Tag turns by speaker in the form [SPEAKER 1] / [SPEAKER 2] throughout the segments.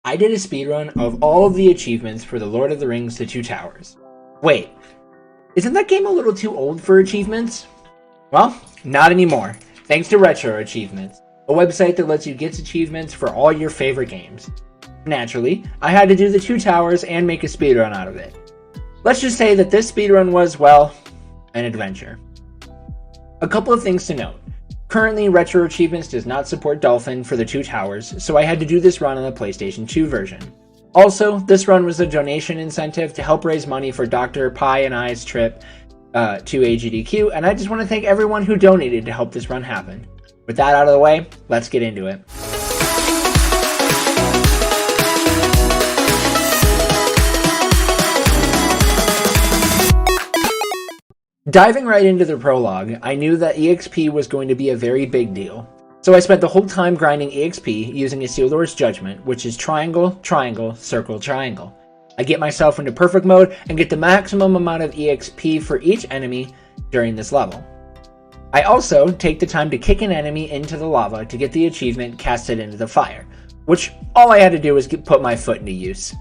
[SPEAKER 1] I did a speedrun of all of the achievements for The Lord of the Rings The Two Towers. Wait, isn't that game a little too old for achievements? Well, not anymore, thanks to Retro Achievements, a website that lets you get achievements for all your favorite games. Naturally, I had to do The Two Towers and make a speedrun out of it. Let's just say that this speedrun was, well, an adventure. A couple of things to note. Currently, Retro Achievements does not support Dolphin for The Two Towers, so I had to do this run on the PlayStation 2 version. Also, this run was a donation incentive to help raise money for Dr. Pi and I's trip to AGDQ, and I just want to thank everyone who donated to help this run happen. With that out of the way, let's get into it. Diving right into the prologue, I knew that EXP was going to be a very big deal. So I spent the whole time grinding EXP using Isildur's Judgment, which is triangle, triangle, circle, triangle. I get myself into perfect mode and get the maximum amount of EXP for each enemy during this level. I also take the time to kick an enemy into the lava to get the achievement Casted into the Fire, which all I had to do was put my foot into use.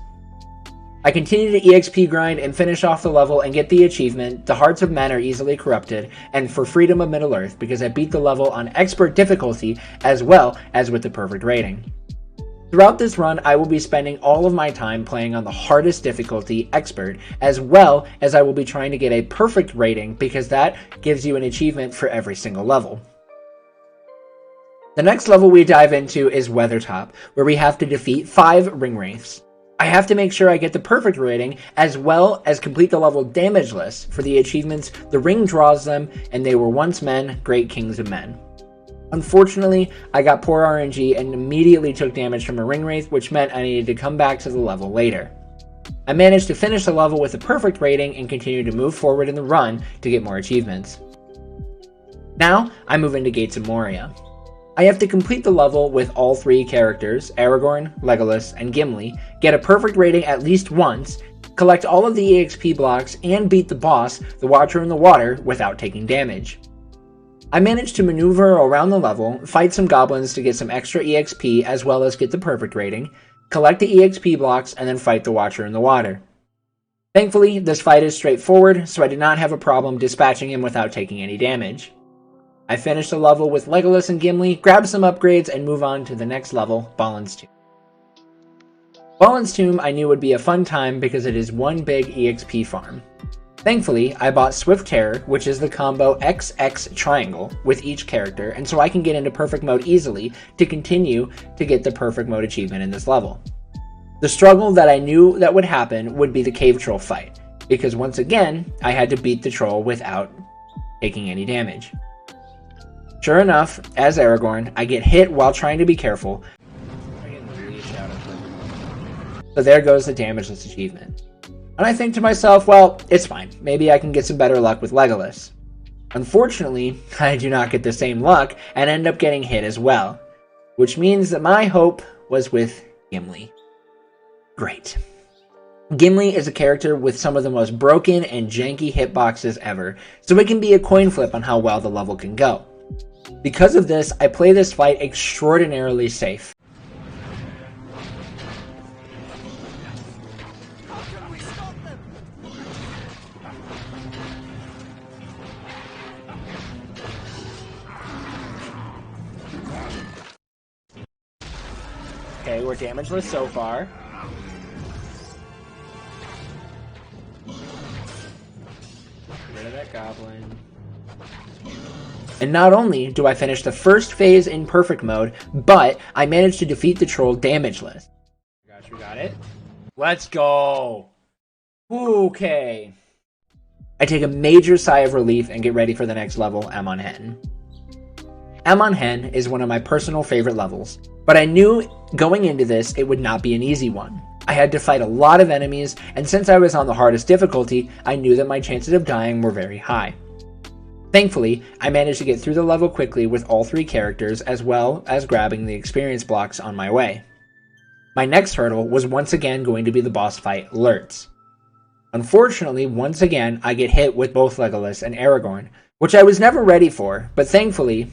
[SPEAKER 1] I continue to EXP grind and finish off the level and get the achievement, The Hearts of Men Are Easily Corrupted, and For Freedom of Middle-earth because I beat the level on expert difficulty as well as with the perfect rating. Throughout this run, I will be spending all of my time playing on the hardest difficulty, expert, as well as I will be trying to get a perfect rating because that gives you an achievement for every single level. The next level we dive into is Weathertop, where we have to defeat 5 ring wraiths. I have to make sure I get the perfect rating as well as complete the level damageless for the achievements The Ring Draws Them and They Were Once Men, Great Kings of Men. Unfortunately, I got poor RNG and immediately took damage from a ring wraith, which meant I needed to come back to the level later. I managed to finish the level with a perfect rating and continue to move forward in the run to get more achievements. Now, I move into Gates of Moria. I have to complete the level with all 3 characters, Aragorn, Legolas, and Gimli, get a perfect rating at least once, collect all of the EXP blocks, and beat the boss, the Watcher in the Water, without taking damage. I managed to maneuver around the level, fight some goblins to get some extra EXP as well as get the perfect rating, collect the EXP blocks, and then fight the Watcher in the Water. Thankfully, this fight is straightforward, so I did not have a problem dispatching him without taking any damage. I finished the level with Legolas and Gimli, grab some upgrades, and move on to the next level, Balin's Tomb. Balin's Tomb I knew would be a fun time because it is one big EXP farm. Thankfully, I bought Swift Terror, which is the combo XX triangle with each character, and so I can get into perfect mode easily to continue to get the perfect mode achievement in this level. The struggle that I knew that would happen would be the cave troll fight, because once again, I had to beat the troll without taking any damage. Sure enough, as Aragorn, I get hit while trying to be careful. So there goes the damageless achievement. And I think to myself, well, it's fine. Maybe I can get some better luck with Legolas. Unfortunately, I do not get the same luck and end up getting hit as well. Which means that my hope was with Gimli. Great. Gimli is a character with some of the most broken and janky hitboxes ever, so it can be a coin flip on how well the level can go. Because of this, I play this fight extraordinarily safe. Okay, we're damageless so far. Get rid of that goblin. And not only do I finish the first phase in perfect mode, but I managed to defeat the troll damageless. Gosh, we got it. Let's go. Okay. I take a major sigh of relief and get ready for the next level, Amon Hen. Amon Hen is one of my personal favorite levels, but I knew going into this it would not be an easy one. I had to fight a lot of enemies, and since I was on the hardest difficulty, I knew that my chances of dying were very high. Thankfully, I managed to get through the level quickly with all 3 characters as well as grabbing the experience blocks on my way. My next hurdle was once again going to be the boss fight, Lurtz. Unfortunately, once again, I get hit with both Legolas and Aragorn, which I was never ready for, but thankfully,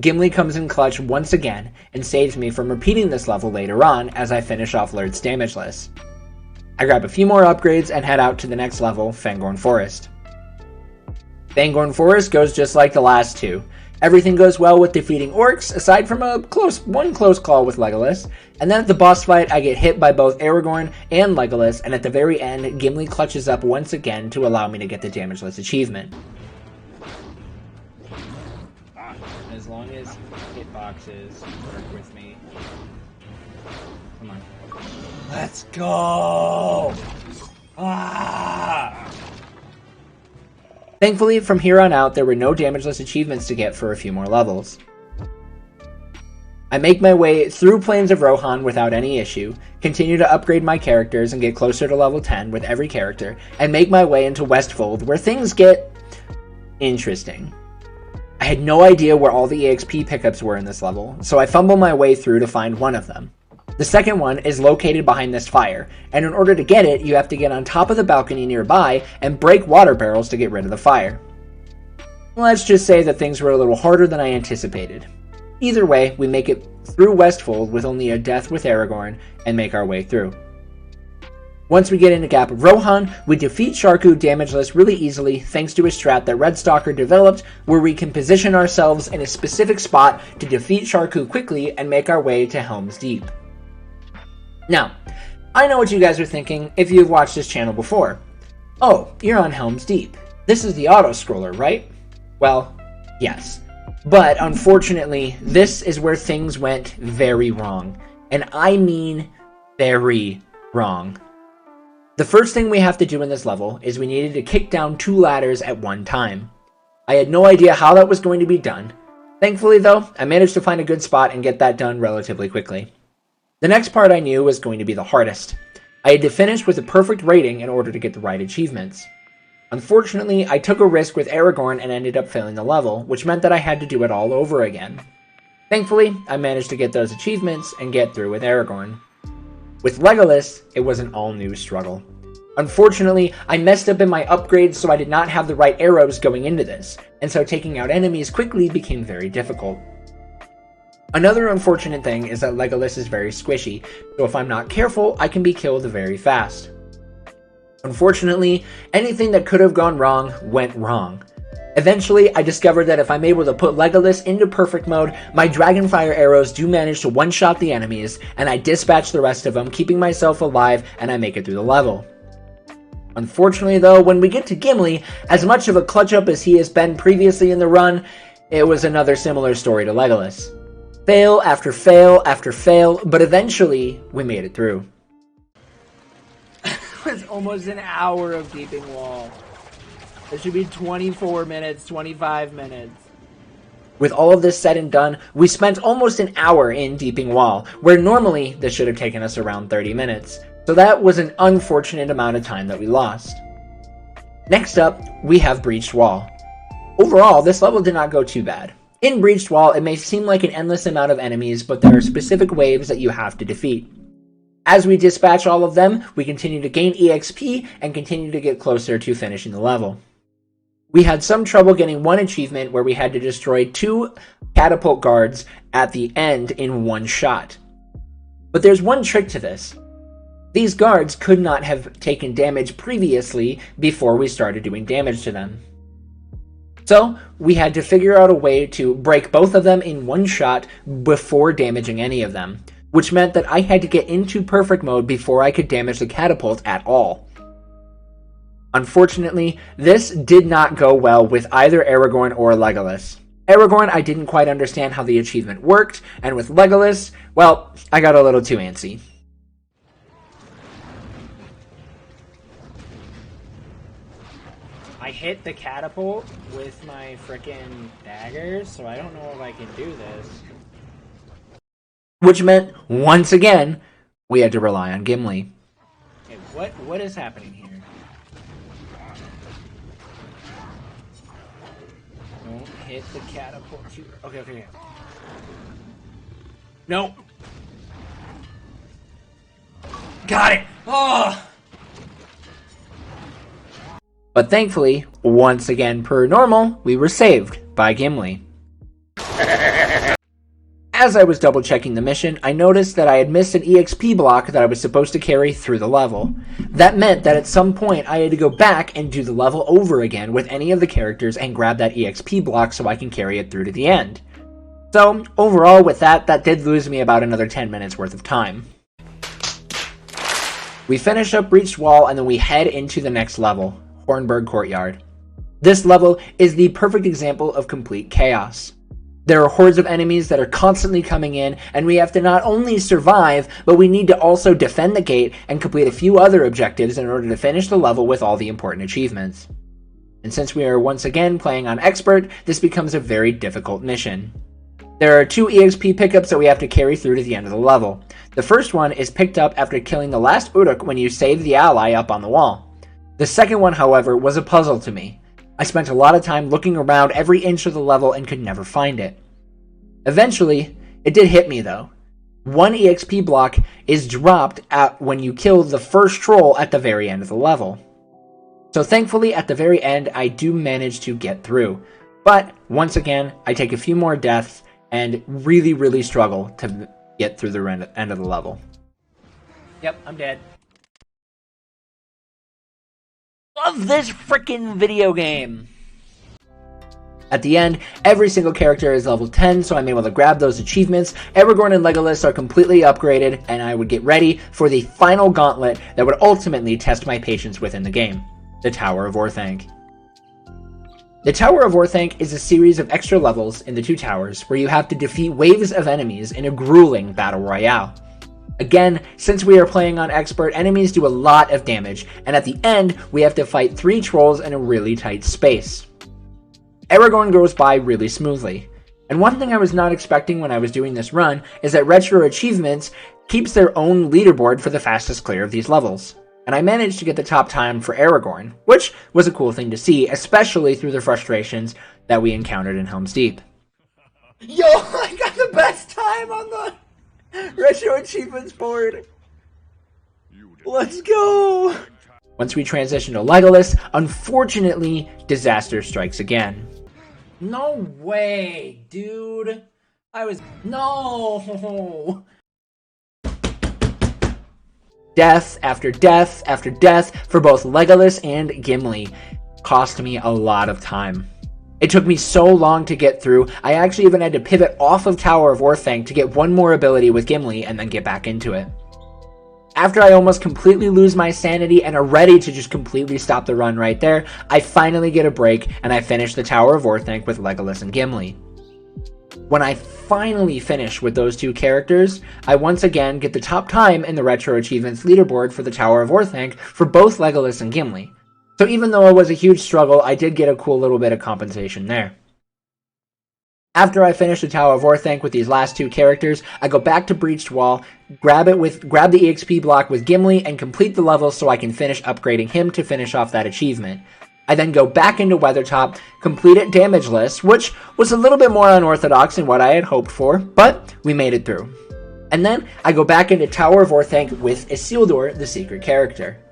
[SPEAKER 1] Gimli comes in clutch once again and saves me from repeating this level later on as I finish off Lurd's damageless. I grab a few more upgrades and head out to the next level, Fangorn Forest. Fangorn Forest goes just like the last two. Everything goes well with defeating orcs, aside from one close call with Legolas, and then at the boss fight I get hit by both Aragorn and Legolas, and at the very end, Gimli clutches up once again to allow me to get the damageless achievement. As long as hitboxes work with me. Come on. Let's go! Ah! Thankfully, from here on out, there were no damageless achievements to get for a few more levels. I make my way through Plains of Rohan without any issue, continue to upgrade my characters and get closer to level 10 with every character, and make my way into Westfold, where things get interesting. I had no idea where all the EXP pickups were in this level, so I fumble my way through to find one of them. The second one is located behind this fire, and in order to get it, you have to get on top of the balcony nearby and break water barrels to get rid of the fire. Let's just say that things were a little harder than I anticipated. Either way, we make it through Westfold with only a death with Aragorn and make our way through. Once we get into Gap of Rohan, we defeat Sharku damageless really easily thanks to a strat that Red Stalker developed where we can position ourselves in a specific spot to defeat Sharku quickly and make our way to Helms Deep. Now, I know what you guys are thinking if you've watched this channel before. Oh, you're on Helms Deep. This is the auto-scroller, right? Well, yes. But unfortunately, this is where things went very wrong. And I mean very wrong. The first thing we have to do in this level is we needed to kick down 2 ladders at one time. I had no idea how that was going to be done. Thankfully though, I managed to find a good spot and get that done relatively quickly. The next part I knew was going to be the hardest. I had to finish with a perfect rating in order to get the right achievements. Unfortunately, I took a risk with Aragorn and ended up failing the level, which meant that I had to do it all over again. Thankfully, I managed to get those achievements and get through with Aragorn. With Legolas, it was an all-new struggle. Unfortunately, I messed up in my upgrades so I did not have the right arrows going into this, and so taking out enemies quickly became very difficult. Another unfortunate thing is that Legolas is very squishy, so if I'm not careful, I can be killed very fast. Unfortunately, anything that could have gone wrong went wrong. Eventually, I discovered that if I'm able to put Legolas into perfect mode, my Dragonfire arrows do manage to one-shot the enemies, and I dispatch the rest of them, keeping myself alive, and I make it through the level. Unfortunately though, when we get to Gimli, as much of a clutch-up as he has been previously in the run, it was another similar story to Legolas. Fail after fail after fail, but eventually, we made it through. It was almost an hour of Deeping Wall. It should be 24 minutes, 25 minutes. With all of this said and done, we spent almost an hour in Deeping Wall, where normally this should have taken us around 30 minutes. So that was an unfortunate amount of time that we lost. Next up, we have Breached Wall. Overall, this level did not go too bad. In Breached Wall, it may seem like an endless amount of enemies, but there are specific waves that you have to defeat. As we dispatch all of them, we continue to gain EXP and continue to get closer to finishing the level. We had some trouble getting one achievement where we had to destroy 2 catapult guards at the end in one shot. But there's one trick to this. These guards could not have taken damage previously before we started doing damage to them. So, we had to figure out a way to break both of them in one shot before damaging any of them, which meant that I had to get into perfect mode before I could damage the catapult at all. Unfortunately, this did not go well with either Aragorn or Legolas. Aragorn, I didn't quite understand how the achievement worked, and with Legolas, well, I got a little too antsy. I hit the catapult with my frickin' daggers, so I don't know if I can do this. Which meant, once again, we had to rely on Gimli. Okay, what is happening here? Don't hit the catapult. Okay. No! Got it! Oh! But thankfully, once again per normal, we were saved by Gimli. as I was double checking the mission, I noticed that I had missed an EXP block that I was supposed to carry through the level. That meant that at some point I had to go back and do the level over again with any of the characters and grab that EXP block so I can carry it through to the end. So overall with that did lose me about another 10 minutes worth of time. We finish up Breached Wall and then we head into the next level, Hornberg Courtyard. This level is the perfect example of complete chaos. There are hordes of enemies that are constantly coming in, and we have to not only survive, but we need to also defend the gate and complete a few other objectives in order to finish the level with all the important achievements. And since we are once again playing on Expert, this becomes a very difficult mission. There are 2 EXP pickups that we have to carry through to the end of the level. The first one is picked up after killing the last Uruk when you save the ally up on the wall. The second one, however, was a puzzle to me. I spent a lot of time looking around every inch of the level and could never find it. Eventually, it did hit me though. 1 EXP block is dropped when you kill the first troll at the very end of the level. So thankfully at the very end I do manage to get through. But once again, I take a few more deaths and really struggle to get through the end of the level. Yep, I'm dead. Love this freaking video game! At the end, every single character is level 10, so I'm able to grab those achievements. Aragorn and Legolas are completely upgraded, and I would get ready for the final gauntlet that would ultimately test my patience within the game, the Tower of Orthanc. The Tower of Orthanc is a series of extra levels in the 2 towers where you have to defeat waves of enemies in a grueling battle royale. Again, since we are playing on Expert, enemies do a lot of damage, and at the end, we have to fight 3 trolls in a really tight space. Aragorn goes by really smoothly, and one thing I was not expecting when I was doing this run is that Retro Achievements keeps their own leaderboard for the fastest clear of these levels, and I managed to get the top time for Aragorn, which was a cool thing to see, especially through the frustrations that we encountered in Helms Deep. Yo, I got the best time on the Retro Achievements board! Let's go! Once we transition to Legolas, unfortunately, disaster strikes again. No way, dude! No! Death after death after death for both Legolas and Gimli cost me a lot of time. It took me so long to get through, I actually even had to pivot off of Tower of Orthanc to get one more ability with Gimli and then get back into it. After I almost completely lose my sanity and are ready to just completely stop the run right there, I finally get a break and I finish the Tower of Orthanc with Legolas and Gimli. When I finally finish with those 2 characters, I once again get the top time in the Retro Achievements leaderboard for the Tower of Orthanc for both Legolas and Gimli. So even though it was a huge struggle, I did get a cool little bit of compensation there. After I finish the Tower of Orthanc with these last 2 characters, I go back to Breached Wall, grab the EXP block with Gimli, and complete the level so I can finish upgrading him to finish off that achievement. I then go back into Weathertop, complete it damageless, which was a little bit more unorthodox than what I had hoped for, but we made it through. And then I go back into Tower of Orthanc with Isildur, the secret character.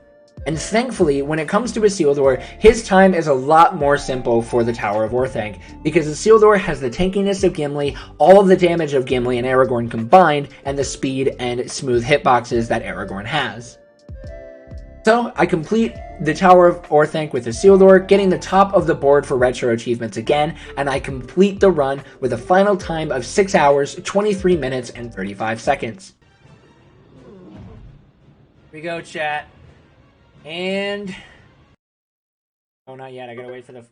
[SPEAKER 1] And thankfully, when it comes to Isildur, his time is a lot more simple for the Tower of Orthanc, because Isildur has the tankiness of Gimli, all of the damage of Gimli and Aragorn combined, and the speed and smooth hitboxes that Aragorn has. So, I complete the Tower of Orthanc with Isildur, getting the top of the board for Retro Achievements again, and I complete the run with a final time of 6 hours, 23 minutes, and 35 seconds. Here we go, chat. And... oh, not yet. I gotta wait for the...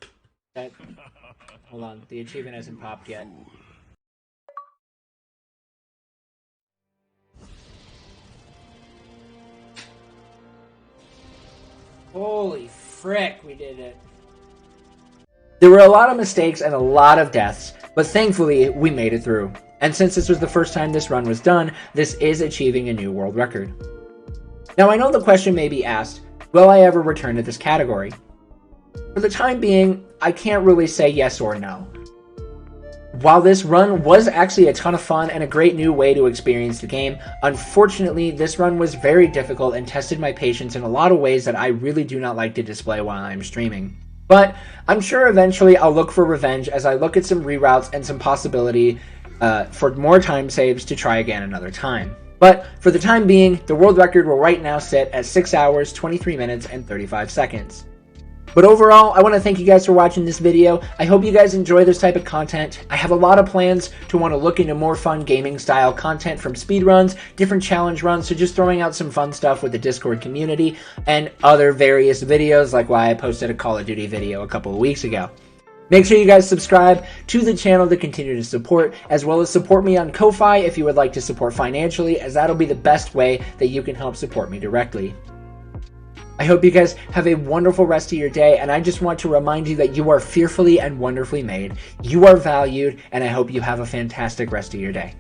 [SPEAKER 1] hold on. The achievement hasn't popped yet. Holy frick, we did it. There were a lot of mistakes and a lot of deaths, but thankfully, we made it through. And since this was the first time this run was done, this is achieving a new world record. Now, I know the question may be asked, will I ever return to this category? For the time being, I can't really say yes or no. While this run was actually a ton of fun and a great new way to experience the game, unfortunately, this run was very difficult and tested my patience in a lot of ways that I really do not like to display while I'm streaming. But I'm sure eventually I'll look for revenge as I look at some reroutes and some possibility for more time saves to try again another time. But for the time being, the world record will right now sit at 6 hours, 23 minutes, and 35 seconds. But overall, I want to thank you guys for watching this video. I hope you guys enjoy this type of content. I have a lot of plans to want to look into more fun gaming style content, from speedruns, different challenge runs, to just throwing out some fun stuff with the Discord community, and other various videos, like why I posted a Call of Duty video a couple of weeks ago. Make sure you guys subscribe to the channel to continue to support, as well as support me on Ko-Fi if you would like to support financially, as that'll be the best way that you can help support me directly. I hope you guys have a wonderful rest of your day, and I just want to remind you that you are fearfully and wonderfully made. You are valued, and I hope you have a fantastic rest of your day.